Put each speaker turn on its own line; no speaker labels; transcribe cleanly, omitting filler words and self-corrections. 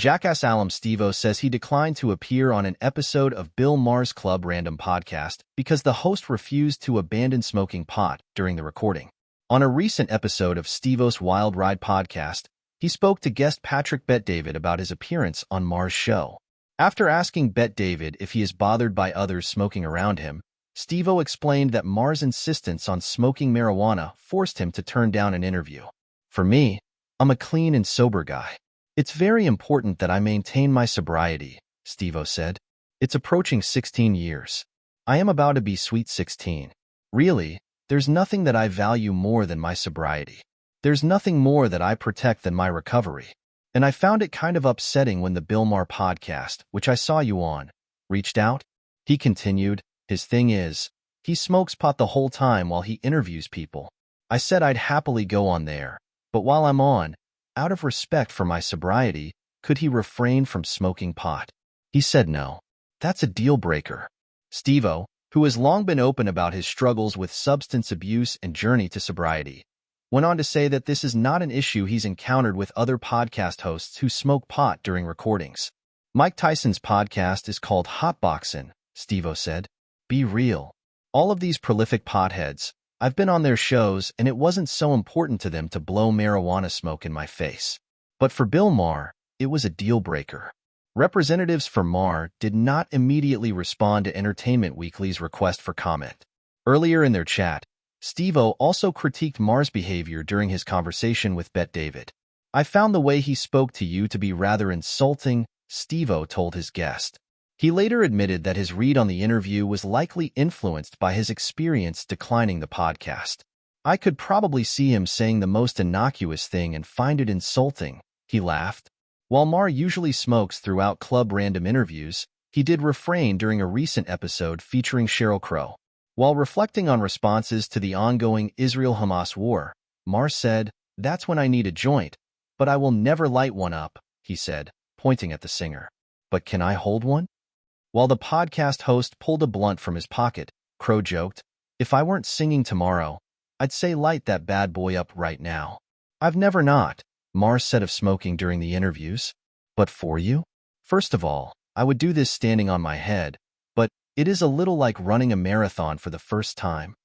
Jackass alum Steve-O says he declined to appear on an episode of Bill Maher's Club Random podcast because the host refused to abandon smoking pot during the recording. On a recent episode of Steve-O's Wild Ride podcast, he spoke to guest Patrick Bet-David about his appearance on Maher's show. After asking Bet-David if he is bothered by others smoking around him, Steve-O explained that Maher's insistence on smoking marijuana forced him to turn down an interview. "For me, I'm a clean and sober guy. It's very important that I maintain my sobriety," Steve-O said. "It's approaching 16 years. I am about to be sweet 16. Really, there's nothing that I value more than my sobriety. There's nothing more that I protect than my recovery. And I found it kind of upsetting when the Bill Maher podcast, which I saw you on, reached out." He continued, "His thing is, he smokes pot the whole time while he interviews people. I said I'd happily go on there, but while I'm on, out of respect for my sobriety, could he refrain from smoking pot? He said no. That's a deal breaker." Steve-O, who has long been open about his struggles with substance abuse and journey to sobriety, went on to say that this is not an issue he's encountered with other podcast hosts who smoke pot during recordings. "Mike Tyson's podcast is called Hotboxin'," Steve-O said. "Be real. All of these prolific potheads, I've been on their shows and it wasn't so important to them to blow marijuana smoke in my face. But for Bill Maher, it was a deal breaker." Representatives for Maher did not immediately respond to Entertainment Weekly's request for comment. Earlier in their chat, Steve-O also critiqued Maher's behavior during his conversation with Bet-David. "I found the way he spoke to you to be rather insulting," Steve-O told his guest. He later admitted that his read on the interview was likely influenced by his experience declining the podcast. "I could probably see him saying the most innocuous thing and find it insulting," he laughed. While Maher usually smokes throughout Club Random interviews, he did refrain during a recent episode featuring Sheryl Crow. While reflecting on responses to the ongoing Israel-Hamas war, Maher said, "That's when I need a joint, but I will never light one up," he said, pointing at the singer. "But can I hold one?" While the podcast host pulled a blunt from his pocket, Crow joked, "If I weren't singing tomorrow, I'd say light that bad boy up right now." "I've never not," Maher said of smoking during the interviews. "But for you? First of all, I would do this standing on my head, but it is a little like running a marathon for the first time.